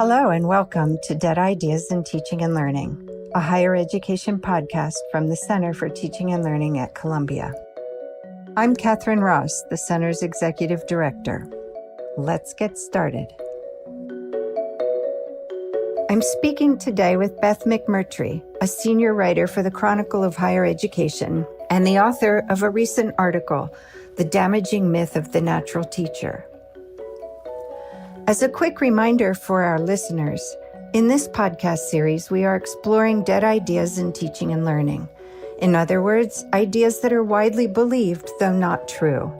Hello and welcome to Dead Ideas in Teaching and Learning, a higher education podcast from the Center for Teaching and Learning at Columbia. I'm Catherine Ross, the Center's Executive Director. Let's get started. I'm speaking today with Beth McMurtrie, a senior writer for the Chronicle of Higher Education and the author of a recent article, The Damaging Myth of the Natural Teacher. As a quick reminder for our listeners, in this podcast series, we are exploring dead ideas in teaching and learning. In other words, ideas that are widely believed, though not true,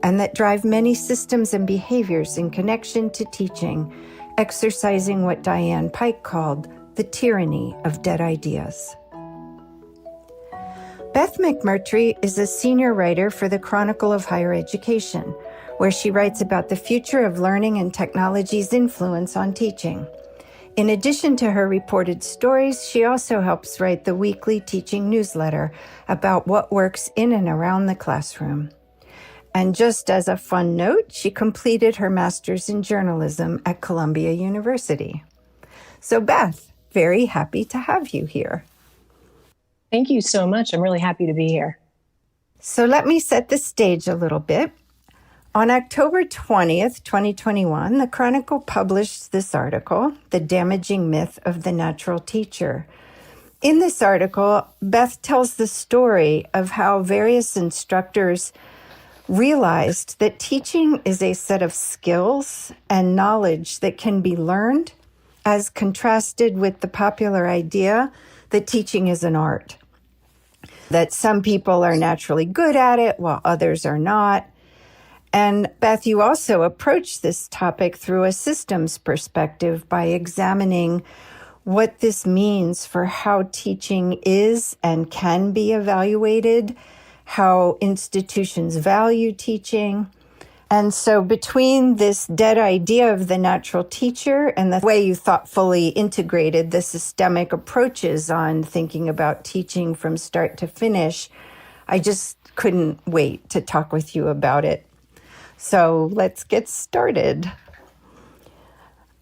and that drive many systems and behaviors in connection to teaching, exercising what Diane Pike called the tyranny of dead ideas. Beth McMurtrie is a senior writer for the Chronicle of Higher Education, where she writes about the future of learning and technology's influence on teaching. In addition to her reported stories, she also helps write the weekly teaching newsletter about what works in and around the classroom. And just as a fun note, she completed her master's in journalism at Columbia University. So Beth, very happy to have you here. Thank you so much. I'm really happy to be here. So let me set the stage a little bit. On October 20th, 2021, the Chronicle published this article, The Damaging Myth of the Natural Teacher. In this article, Beth tells the story of how various instructors realized that teaching is a set of skills and knowledge that can be learned, as contrasted with the popular idea that teaching is an art. That some people are naturally good at it while others are not. And Beth, you also approach this topic through a systems perspective by examining what this means for how teaching is and can be evaluated, how institutions value teaching. And so between this dead idea of the natural teacher and the way you thoughtfully integrated the systemic approaches on thinking about teaching from start to finish, I just couldn't wait to talk with you about it. So let's get started.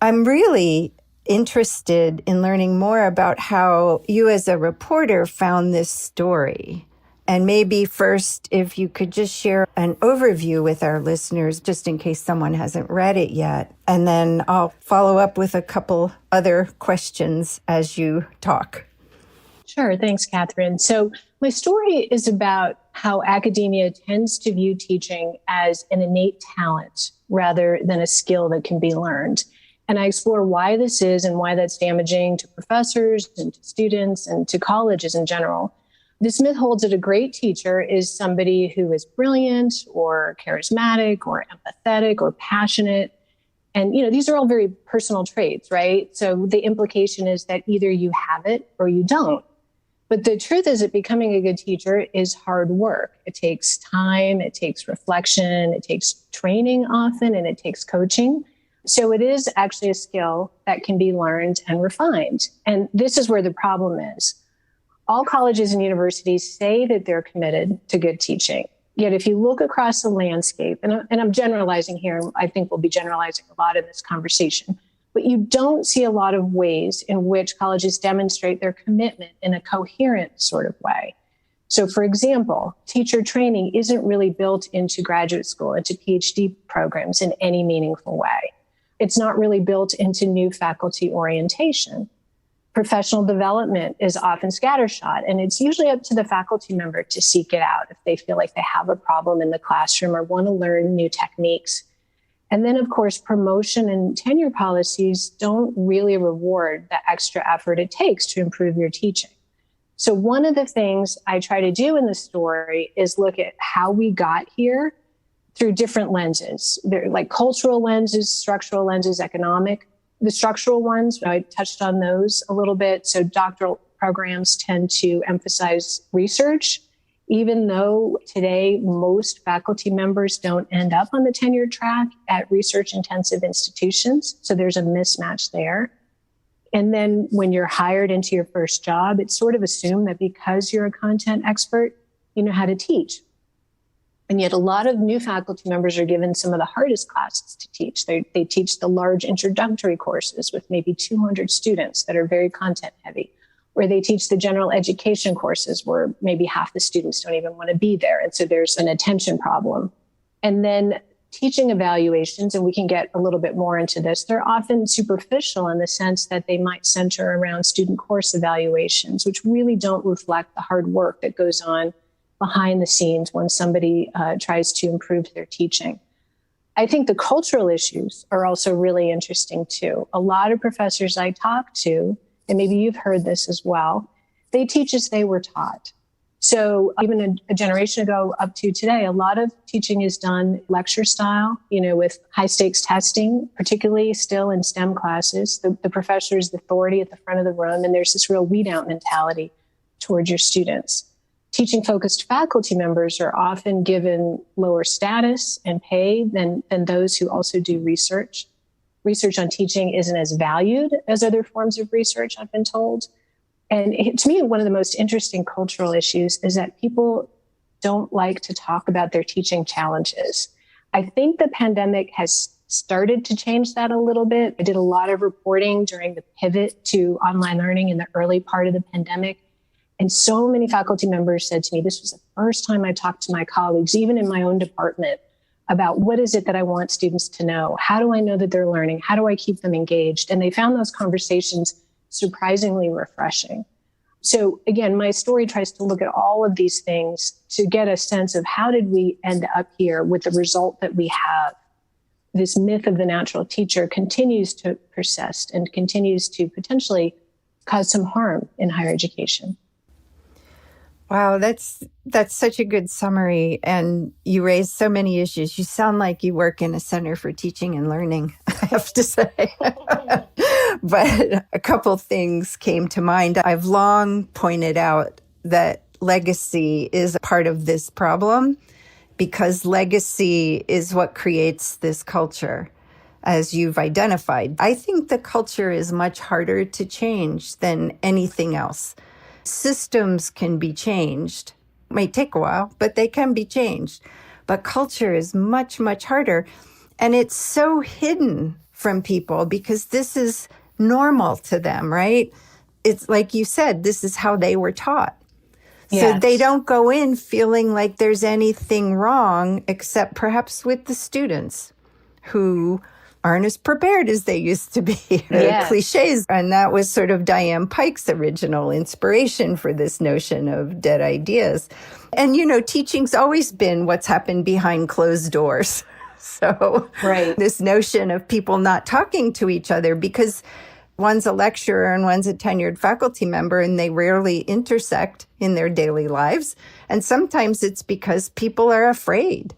I'm really interested in learning more about how you as a reporter found this story. And maybe first, if you could just share an overview with our listeners, just in case someone hasn't read it yet. And then I'll follow up with a couple other questions as you talk. Sure. Thanks, Catherine. So my story is about how academia tends to view teaching as an innate talent rather than a skill that can be learned. And I explore why this is and why that's damaging to professors and to students and to colleges in general. This myth holds that a great teacher is somebody who is brilliant or charismatic or empathetic or passionate. And, these are all very personal traits, right? So the implication is that either you have it or you don't. But the truth is that becoming a good teacher is hard work. It takes time, it takes reflection, it takes training often, and it takes coaching. So it is actually a skill that can be learned and refined. And this is where the problem is. All colleges and universities say that they're committed to good teaching. Yet if you look across the landscape, and I'm generalizing here, I think we'll be generalizing a lot in this conversation, but you don't see a lot of ways in which colleges demonstrate their commitment in a coherent sort of way. So, for example, teacher training isn't really built into graduate school, into PhD programs in any meaningful way. It's not really built into new faculty orientation. Professional development is often scattershot, and it's usually up to the faculty member to seek it out if they feel like they have a problem in the classroom or want to learn new techniques. And then, of course, promotion and tenure policies don't really reward the extra effort it takes to improve your teaching. So one of the things I try to do in the story is look at how we got here through different lenses. They're like cultural lenses, structural lenses, economic. The structural ones, I touched on those a little bit. So doctoral programs tend to emphasize research, even though today most faculty members don't end up on the tenure track at research-intensive institutions. So there's a mismatch there. And then when you're hired into your first job, it's sort of assumed that because you're a content expert, you know how to teach. And yet a lot of new faculty members are given some of the hardest classes to teach. They teach the large introductory courses with maybe 200 students that are very content heavy, or they teach the general education courses where maybe half the students don't even want to be there. And so there's an attention problem. And then teaching evaluations, and we can get a little bit more into this, they're often superficial in the sense that they might center around student course evaluations, which really don't reflect the hard work that goes on behind the scenes when somebody tries to improve their teaching. I think the cultural issues are also really interesting too. A lot of professors I talk to, and maybe you've heard this as well, they teach as they were taught. So even a generation ago up to today, a lot of teaching is done lecture style, with high stakes testing, particularly still in STEM classes. The professor is the authority at the front of the room, and there's this real weed out mentality towards your students. Teaching focused faculty members are often given lower status and pay than those who also do research. Research on teaching isn't as valued as other forms of research, I've been told. And to me, one of the most interesting cultural issues is that people don't like to talk about their teaching challenges. I think the pandemic has started to change that a little bit. I did a lot of reporting during the pivot to online learning in the early part of the pandemic. And so many faculty members said to me, this was the first time I talked to my colleagues, even in my own department, about what is it that I want students to know? How do I know that they're learning? How do I keep them engaged? And they found those conversations surprisingly refreshing. So again, my story tries to look at all of these things to get a sense of how did we end up here with the result that we have. This myth of the natural teacher continues to persist and continues to potentially cause some harm in higher education. Wow, that's such a good summary. And you raised so many issues. You sound like you work in a center for teaching and learning, I have to say. But a couple things came to mind. I've long pointed out that legacy is a part of this problem because legacy is what creates this culture, as you've identified. I think the culture is much harder to change than anything else. Systems can be changed. It may take a while, but they can be changed. But culture is much, much harder. And it's so hidden from people because this is normal to them, right? It's like you said, this is how they were taught. Yes. So they don't go in feeling like there's anything wrong, except perhaps with the students who aren't as prepared as they used to be. Yes. Cliches. And that was sort of Diane Pike's original inspiration for this notion of dead ideas. And, teaching's always been what's happened behind closed doors. So right. This notion of people not talking to each other because one's a lecturer and one's a tenured faculty member and they rarely intersect in their daily lives. And sometimes it's because people are afraid.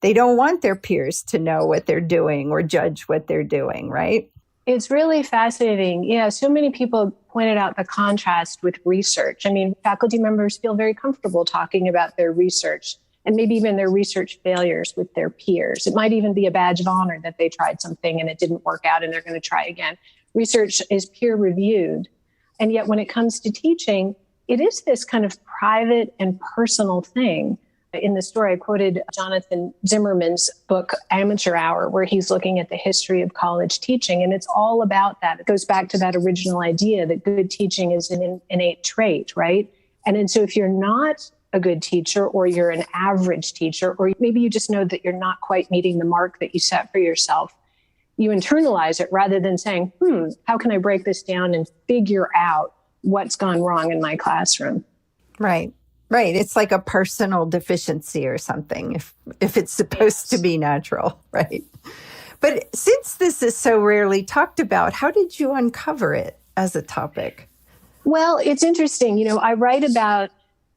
They don't want their peers to know what they're doing or judge what they're doing, right? It's really fascinating. Yeah, so many people pointed out the contrast with research. I mean, faculty members feel very comfortable talking about their research and maybe even their research failures with their peers. It might even be a badge of honor that they tried something and it didn't work out and they're going to try again. Research is peer reviewed. And yet when it comes to teaching, it is this kind of private and personal thing. In the story, I quoted Jonathan Zimmerman's book, Amateur Hour, where he's looking at the history of college teaching. And it's all about that. It goes back to that original idea that good teaching is an innate trait, right? And so if you're not a good teacher or you're an average teacher, or maybe you just know that you're not quite meeting the mark that you set for yourself, you internalize it rather than saying, how can I break this down and figure out what's gone wrong in my classroom? Right. Right. It's like a personal deficiency or something if it's supposed to be natural. Right. But since this is so rarely talked about, how did you uncover it as a topic? Well, it's interesting. I write about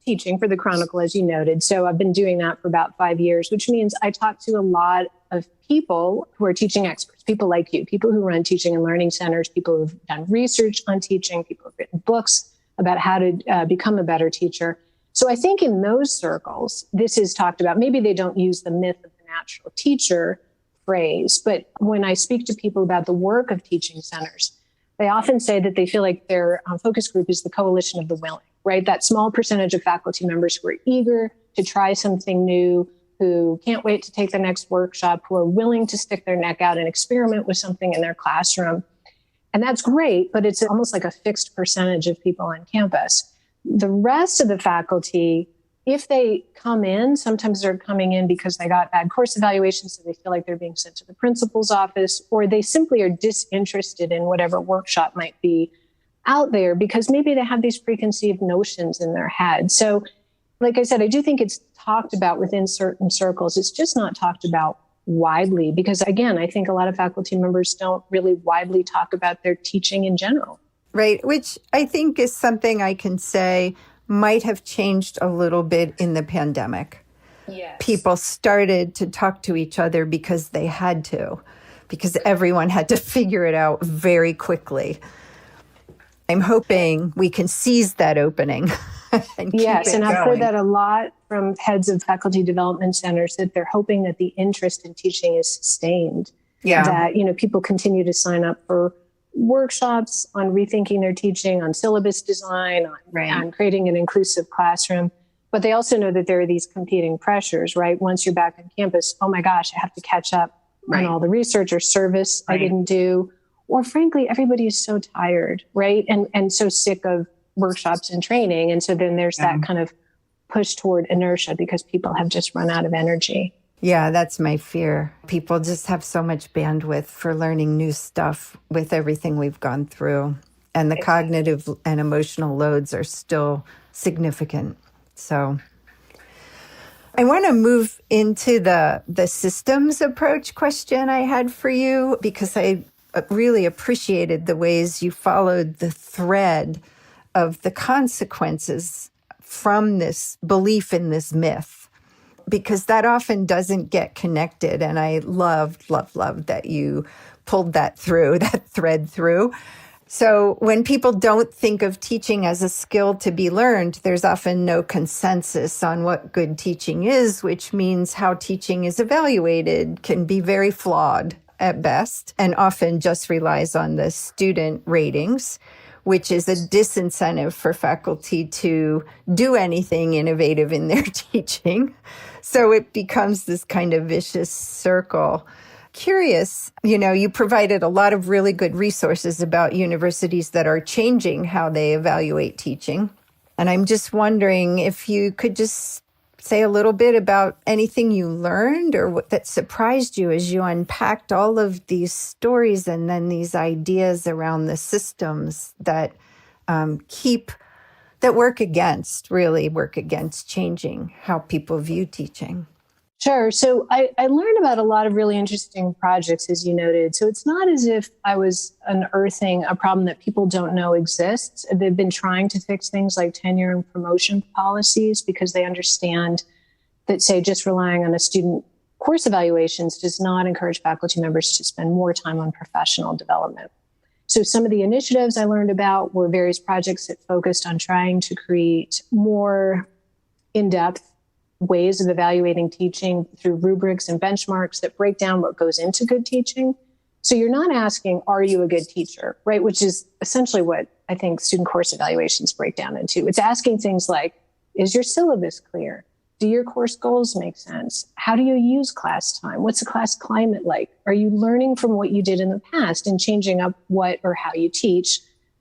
teaching for the Chronicle, as you noted. So I've been doing that for about 5 years, which means I talk to a lot of people who are teaching experts, people like you, people who run teaching and learning centers, people who've done research on teaching, people who've written books about how to become a better teacher. So I think in those circles, this is talked about. Maybe they don't use the myth of the natural teacher phrase, but when I speak to people about the work of teaching centers, they often say that they feel like their focus group is the coalition of the willing, right? That small percentage of faculty members who are eager to try something new, who can't wait to take the next workshop, who are willing to stick their neck out and experiment with something in their classroom. And that's great, but it's almost like a fixed percentage of people on campus. The rest of the faculty, if they come in, sometimes they're coming in because they got bad course evaluations, so they feel like they're being sent to the principal's office, or they simply are disinterested in whatever workshop might be out there because maybe they have these preconceived notions in their head. So, like I said, I do think it's talked about within certain circles. It's just not talked about widely because, again, I think a lot of faculty members don't really widely talk about their teaching in general. Right, which I think is something I can say might have changed a little bit in the pandemic. Yes. People started to talk to each other because they had to, because everyone had to figure it out very quickly. I'm hoping we can seize that opening. Yes, and I've heard that a lot from heads of faculty development centers, that they're hoping that the interest in teaching is sustained. Yeah. That, people continue to sign up for workshops on rethinking their teaching, on syllabus design, on creating an inclusive classroom. But they also know that there are these competing pressures, right? Once you're back on campus, oh my gosh, I have to catch up on all the research or service I didn't do. Or frankly, everybody is so tired, right? And so sick of workshops and training. And so then there's that kind of push toward inertia because people have just run out of energy. Yeah, that's my fear. People just have so much bandwidth for learning new stuff with everything we've gone through. And the cognitive and emotional loads are still significant. So I want to move into the systems approach question I had for you, because I really appreciated the ways you followed the thread of the consequences from this belief in this myth, because that often doesn't get connected. And I loved that you pulled that thread through. So when people don't think of teaching as a skill to be learned, there's often no consensus on what good teaching is, which means how teaching is evaluated can be very flawed at best, and often just relies on the student ratings, which is a disincentive for faculty to do anything innovative in their teaching. So it becomes this kind of vicious circle. Curious, you provided a lot of really good resources about universities that are changing how they evaluate teaching. And I'm just wondering if you could just say a little bit about anything you learned or what that surprised you as you unpacked all of these stories and then these ideas around the systems that work against changing how people view teaching. Sure. So I learned about a lot of really interesting projects, as you noted. So it's not as if I was unearthing a problem that people don't know exists. They've been trying to fix things like tenure and promotion policies because they understand that, say, just relying on a student course evaluations does not encourage faculty members to spend more time on professional development. So some of the initiatives I learned about were various projects that focused on trying to create more in-depth ways of evaluating teaching through rubrics and benchmarks that break down what goes into good teaching. So you're not asking, are you a good teacher, right? Which is essentially what I think student course evaluations break down into. It's asking things like, is your syllabus clear? Do your course goals make sense? How do you use class time? What's the class climate like? Are you learning from what you did in the past and changing up what or how you teach?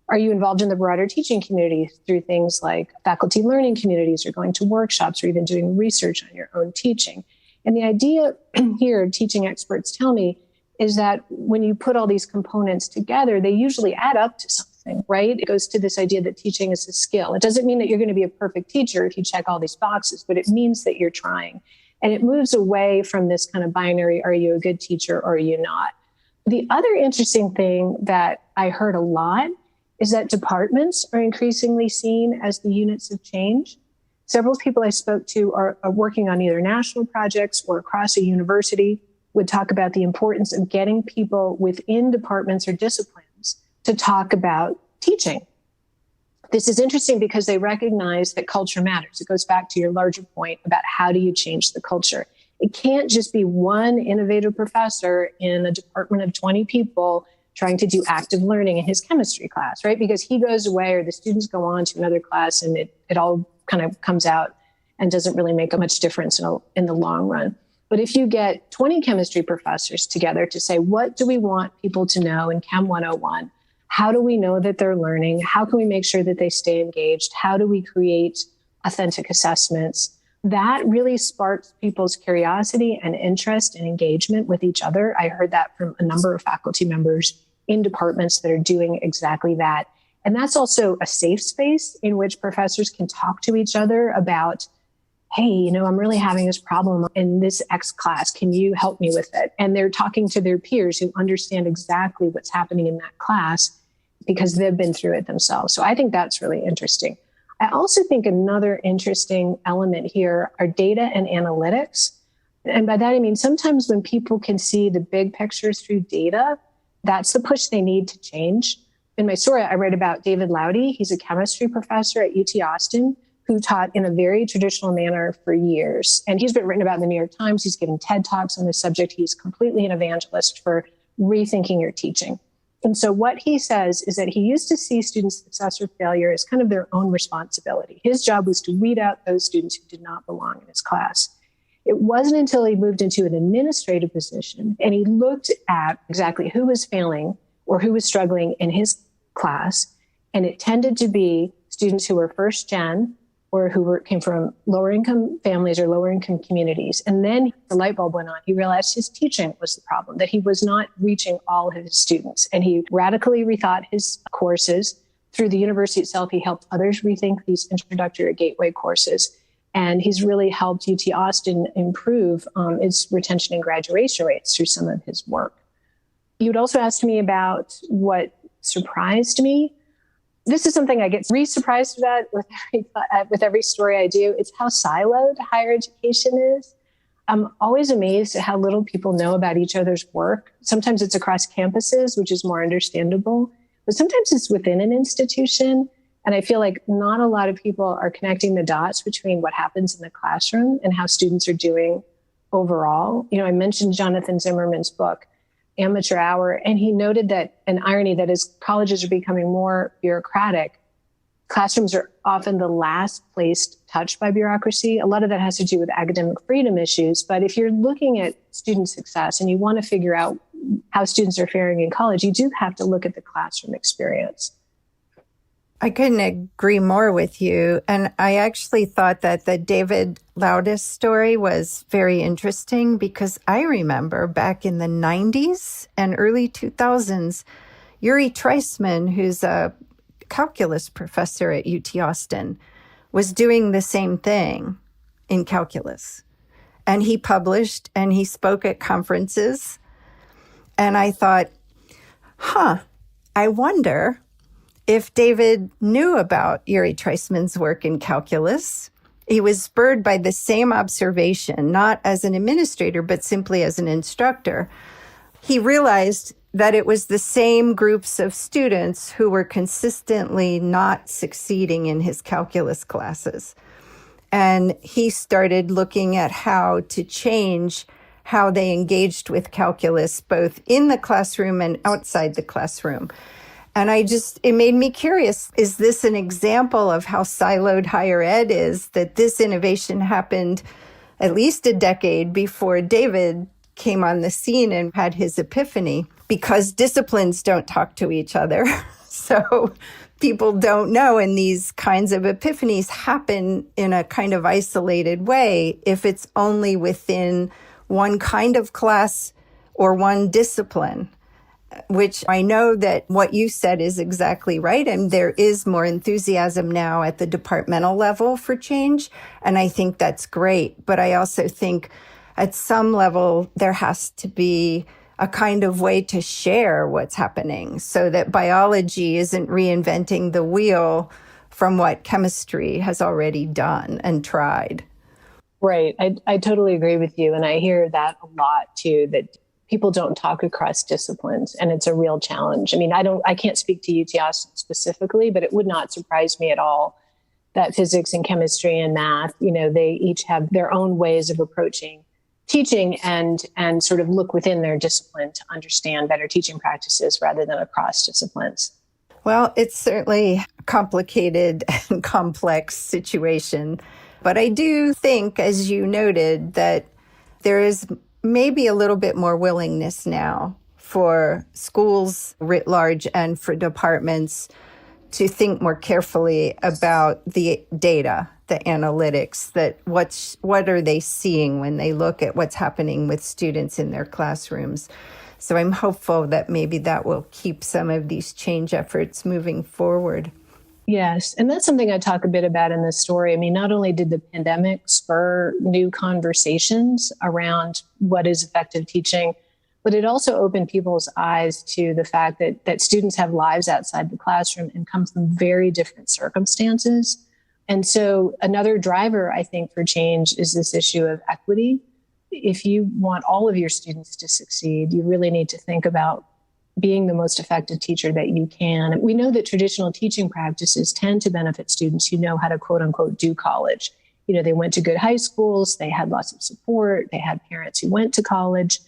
Are you involved in the broader teaching community through things like faculty learning communities or going to workshops or even doing research on your own teaching? And the idea here, teaching experts tell me, is that when you put all these components together, they usually add up to something, right? It goes to this idea that teaching is a skill. It doesn't mean that you're going to be a perfect teacher if you check all these boxes, but it means that you're trying. And it moves away from this kind of binary, are you a good teacher or are you not? The other interesting thing that I heard a lot is that departments are increasingly seen as the units of change. Several people I spoke to are working on either national projects or across a university would talk about the importance of getting people within departments or disciplines to talk about teaching. This is interesting because they recognize that culture matters. It goes back to your larger point about how do you change the culture. It can't just be one innovative professor in a department of 20 people trying to do active learning in his chemistry class, right? Because he goes away or the students go on to another class and it all kind of comes out and doesn't really make much difference in the long run. But if you get 20 chemistry professors together to say, what do we want people to know in Chem 101? How do we know that they're learning? How can we make sure that they stay engaged? How do we create authentic assessments? That really sparks people's curiosity and interest and engagement with each other. I heard that from a number of faculty members in departments that are doing exactly that. And that's also a safe space in which professors can talk to each other about, hey, I'm really having this problem in this X class. Can you help me with it? And they're talking to their peers who understand exactly what's happening in that class because they've been through it themselves. So I think that's really interesting. I also think another interesting element here are data and analytics. And by that, I mean, sometimes when people can see the big pictures through data, that's the push they need to change. In my story, I write about David Laudy. He's a chemistry professor at UT Austin who taught in a very traditional manner for years. And he's been written about in the New York Times. He's given TED Talks on this subject. He's completely an evangelist for rethinking your teaching. And so what he says is that he used to see students' success or failure as kind of their own responsibility. His job was to weed out those students who did not belong in his class. It wasn't until he moved into an administrative position and he looked at exactly who was failing or who was struggling in his class. And it tended to be students who were first gen or who came from lower income families or lower income communities. And then the light bulb went on. He realized his teaching was the problem, that he was not reaching all of his students. And he radically rethought his courses. Through the university itself, he helped others rethink these introductory or gateway courses. And he's really helped UT Austin improve its retention and graduation rates through some of his work. You'd also asked me about what surprised me. This is something I get re-surprised about with every story I do. It's how siloed higher education is. I'm always amazed at how little people know about each other's work. Sometimes it's across campuses, which is more understandable, but sometimes it's within an institution. And I feel like not a lot of people are connecting the dots between what happens in the classroom and how students are doing overall. I mentioned Jonathan Zimmerman's book, Amateur Hour, and he noted that an irony that as colleges are becoming more bureaucratic, classrooms are often the last place touched by bureaucracy. A lot of that has to do with academic freedom issues. But if you're looking at student success and you want to figure out how students are faring in college, you do have to look at the classroom experience. I couldn't agree more with you. And I actually thought that the David Loudis story was very interesting because I remember back in the 90s and early 2000s, Yuri Treisman, who's a calculus professor at UT Austin, was doing the same thing in calculus. And he published and he spoke at conferences. And I thought, I wonder if David knew about Yuri Treisman's work in calculus. He was spurred by the same observation, not as an administrator, but simply as an instructor. He realized that it was the same groups of students who were consistently not succeeding in his calculus classes. And he started looking at how to change how they engaged with calculus, both in the classroom and outside the classroom. And it made me curious, is this an example of how siloed higher ed is, that this innovation happened at least a decade before David came on the scene and had his epiphany? Because disciplines don't talk to each other. So people don't know, and these kinds of epiphanies happen in a kind of isolated way if it's only within one kind of class or one discipline. Which I know that what you said is exactly right. And there is more enthusiasm now at the departmental level for change. And I think that's great. But I also think at some level, there has to be a kind of way to share what's happening so that biology isn't reinventing the wheel from what chemistry has already done and tried. Right. I totally agree with you. And I hear that a lot too, that people don't talk across disciplines, and it's a real challenge. I mean, I can't speak to UT Austin specifically, but it would not surprise me at all that physics and chemistry and math, they each have their own ways of approaching teaching and sort of look within their discipline to understand better teaching practices rather than across disciplines. Well, it's certainly a complicated and complex situation. But I do think, as you noted, that there is maybe a little bit more willingness now for schools writ large and for departments to think more carefully about the data, the analytics, that what are they seeing when they look at what's happening with students in their classrooms. So I'm hopeful that maybe that will keep some of these change efforts moving forward. Yes. And that's something I talk a bit about in this story. I mean, not only did the pandemic spur new conversations around what is effective teaching, but it also opened people's eyes to the fact that students have lives outside the classroom and come from very different circumstances. And so another driver, I think, for change is this issue of equity. If you want all of your students to succeed, you really need to think about being the most effective teacher that you can. We know that traditional teaching practices tend to benefit students who know how to, quote unquote, do college. You know, they went to good high schools, they had lots of support, they had parents who went to college.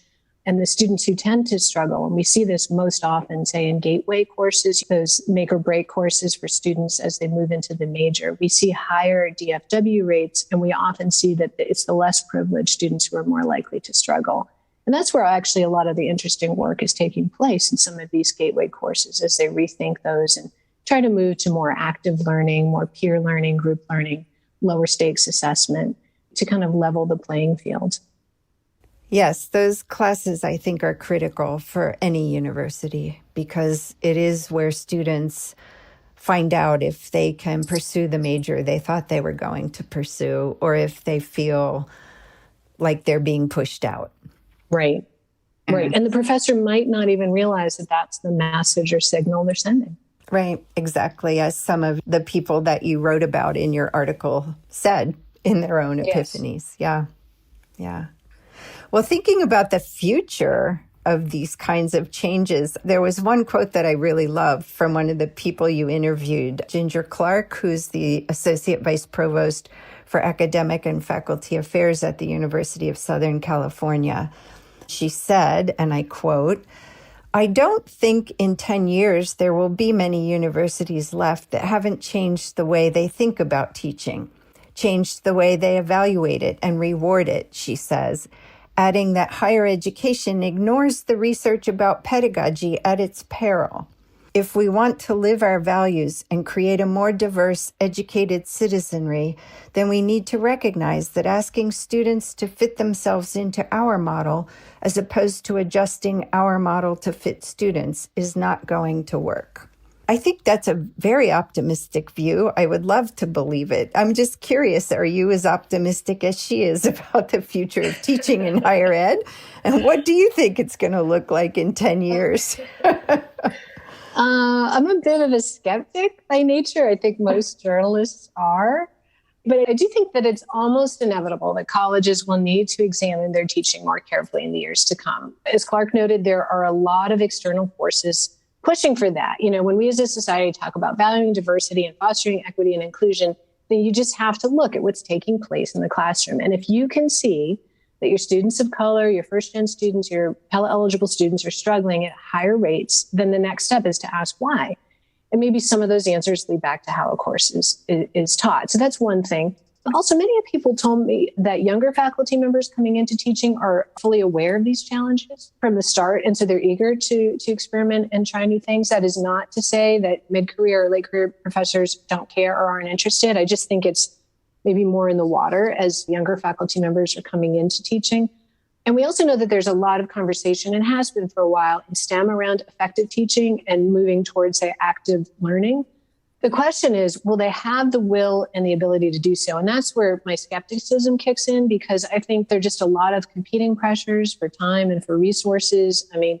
And the students who tend to struggle, and we see this most often, say, in gateway courses, those make or break courses for students as they move into the major, we see higher DFW rates, and we often see that it's the less privileged students who are more likely to struggle. And that's where actually a lot of the interesting work is taking place in some of these gateway courses as they rethink those and try to move to more active learning, more peer learning, group learning, lower stakes assessment to kind of level the playing field. Yes, those classes I think are critical for any university because it is where students find out if they can pursue the major they thought they were going to pursue or if they feel like they're being pushed out. Right. Right. And the professor might not even realize that that's the message or signal they're sending. Right. Exactly. As some of the people that you wrote about in your article said in their own epiphanies. Yes. Yeah. Well, thinking about the future of these kinds of changes, there was one quote that I really loved from one of the people you interviewed, Ginger Clark, who's the Associate Vice Provost for Academic and Faculty Affairs at the University of Southern California. She said, and I quote, "I don't think in 10 years there will be many universities left that haven't changed the way they think about teaching, changed the way they evaluate it and reward it," she says, adding that higher education ignores the research about pedagogy at its peril. If we want to live our values and create a more diverse, educated citizenry, then we need to recognize that asking students to fit themselves into our model, as opposed to adjusting our model to fit students, is not going to work. I think that's a very optimistic view. I would love to believe it. I'm just curious, are you as optimistic as she is about the future of teaching in higher ed? And what do you think it's going to look like in 10 years? I'm a bit of a skeptic by nature. I think most journalists are. But I do think that it's almost inevitable that colleges will need to examine their teaching more carefully in the years to come. As Clark noted, there are a lot of external forces pushing for that. You know, when we as a society talk about valuing diversity and fostering equity and inclusion, then you just have to look at what's taking place in the classroom. And if you can see that your students of color, your first-gen students, your Pell-eligible students are struggling at higher rates, then the next step is to ask why. And maybe some of those answers lead back to how a course is taught. So that's one thing. Also, many people told me that younger faculty members coming into teaching are fully aware of these challenges from the start. And so they're eager to experiment and try new things. That is not to say that mid-career or late-career professors don't care or aren't interested. I just think it's maybe more in the water as younger faculty members are coming into teaching. And we also know that there's a lot of conversation, and has been for a while, in STEM around effective teaching and moving towards, say, active learning. The question is, will they have the will and the ability to do so? And that's where my skepticism kicks in, because I think there are just a lot of competing pressures for time and for resources. I mean,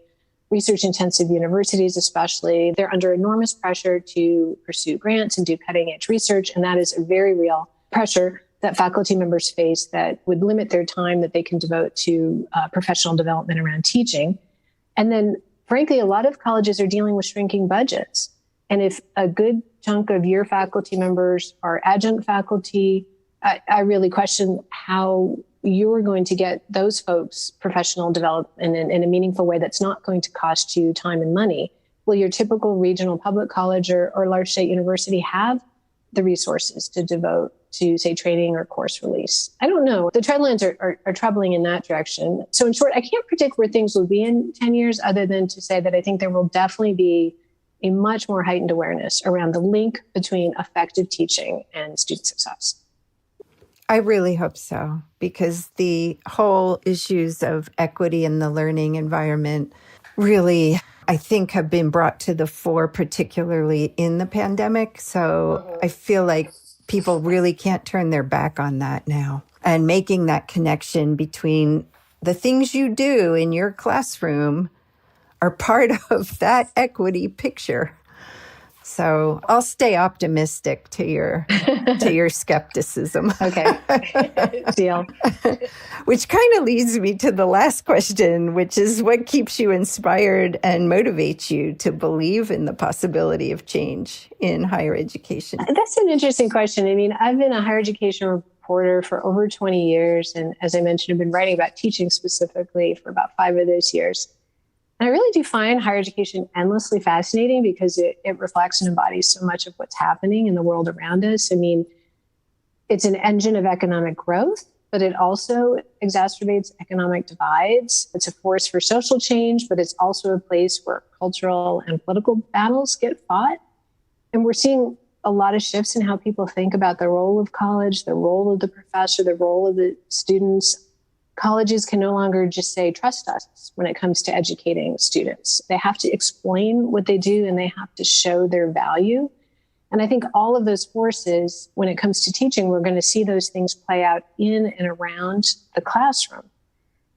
research-intensive universities especially, they're under enormous pressure to pursue grants and do cutting-edge research, and that is a very real pressure that faculty members face that would limit their time that they can devote to professional development around teaching. And then, frankly, a lot of colleges are dealing with shrinking budgets. And if a good chunk of your faculty members are adjunct faculty, I really question how you're going to get those folks professional development in a meaningful way that's not going to cost you time and money. Will your typical regional public college or large state university have the resources to devote to, say, training or course release. I don't know. The trend lines are troubling in that direction. So in short, I can't predict where things will be in 10 years other than to say that I think there will definitely be a much more heightened awareness around the link between effective teaching and student success. I really hope so, because the whole issues of equity in the learning environment really, I think, have been brought to the fore, particularly in the pandemic. So I feel like people really can't turn their back on that now. And making that connection between the things you do in your classroom are part of that equity picture. So I'll stay optimistic to your skepticism. Okay. Deal. Which kind of leads me to the last question, which is what keeps you inspired and motivates you to believe in the possibility of change in higher education? That's an interesting question. I mean, I've been a higher education reporter for over 20 years. And as I mentioned, I've been writing about teaching specifically for about 5 of those years. And I really do find higher education endlessly fascinating because it reflects and embodies so much of what's happening in the world around us. I mean, it's an engine of economic growth, but it also exacerbates economic divides. It's a force for social change, but it's also a place where cultural and political battles get fought. And we're seeing a lot of shifts in how people think about the role of college, the role of the professor, the role of the students. Colleges can no longer just say, trust us when it comes to educating students. They have to explain what they do and they have to show their value. And I think all of those forces, when it comes to teaching, we're going to see those things play out in and around the classroom.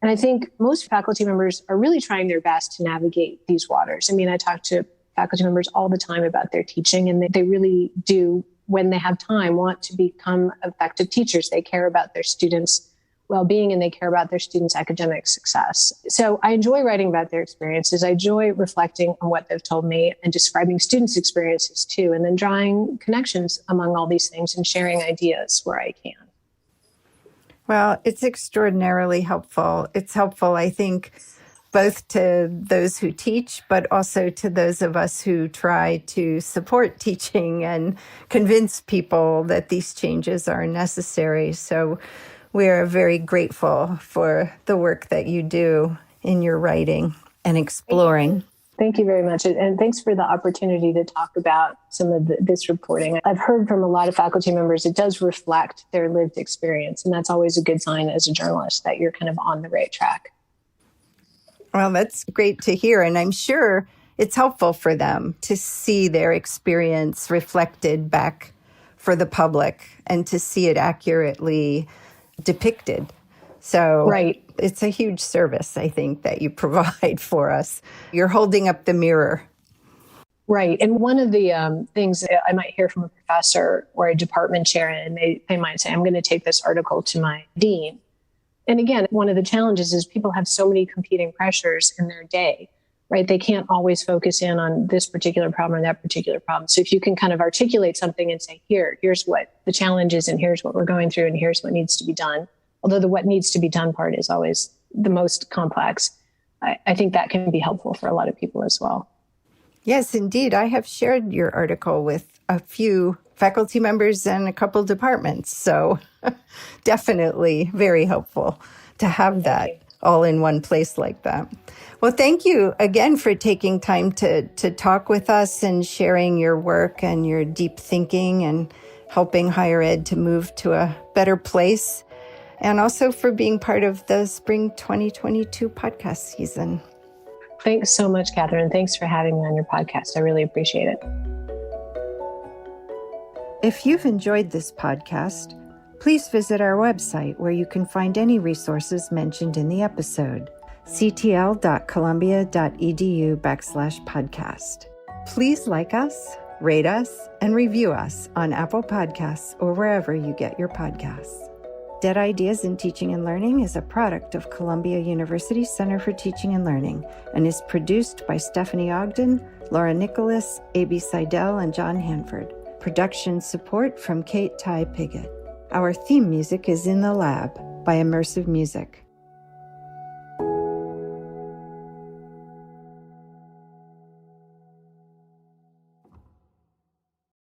And I think most faculty members are really trying their best to navigate these waters. I mean, I talk to faculty members all the time about their teaching, and they really do, when they have time, want to become effective teachers. They care about their students' well-being and they care about their students' academic success. So I enjoy writing about their experiences. I enjoy reflecting on what they've told me and describing students' experiences too, and then drawing connections among all these things and sharing ideas where I can. Well, it's extraordinarily helpful. It's helpful, I think, both to those who teach, but also to those of us who try to support teaching and convince people that these changes are necessary. So we are very grateful for the work that you do in your writing and exploring. Thank you very much. And thanks for the opportunity to talk about some of this reporting. I've heard from a lot of faculty members, it does reflect their lived experience. And that's always a good sign as a journalist that you're kind of on the right track. Well, that's great to hear. And I'm sure it's helpful for them to see their experience reflected back for the public and to see it accurately depicted. So right. It's a huge service, I think, that you provide for us. You're holding up the mirror. Right. And one of the things I might hear from a professor or a department chair, and they might say, I'm going to take this article to my dean. And again, one of the challenges is people have so many competing pressures in their day, right? They can't always focus in on this particular problem or that particular problem. So if you can kind of articulate something and say, here's what the challenge is, and here's what we're going through, and here's what needs to be done. Although the what needs to be done part is always the most complex. I think that can be helpful for a lot of people as well. Yes, indeed. I have shared your article with a few faculty members and a couple departments. So definitely very helpful to have that all in one place like that. Well, thank you again for taking time to talk with us and sharing your work and your deep thinking and helping higher ed to move to a better place. And also for being part of the Spring 2022 podcast season. Thanks so much, Catherine. Thanks for having me on your podcast. I really appreciate it. If you've enjoyed this podcast, please visit our website where you can find any resources mentioned in the episode, ctl.columbia.edu/podcast. Please like us, rate us, and review us on Apple Podcasts or wherever you get your podcasts. Dead Ideas in Teaching and Learning is a product of Columbia University Center for Teaching and Learning and is produced by Stephanie Ogden, Laura Nicholas, A.B. Seidel, and John Hanford. Production support from Kate Ty Piggott. Our theme music is In the Lab by Immersive Music.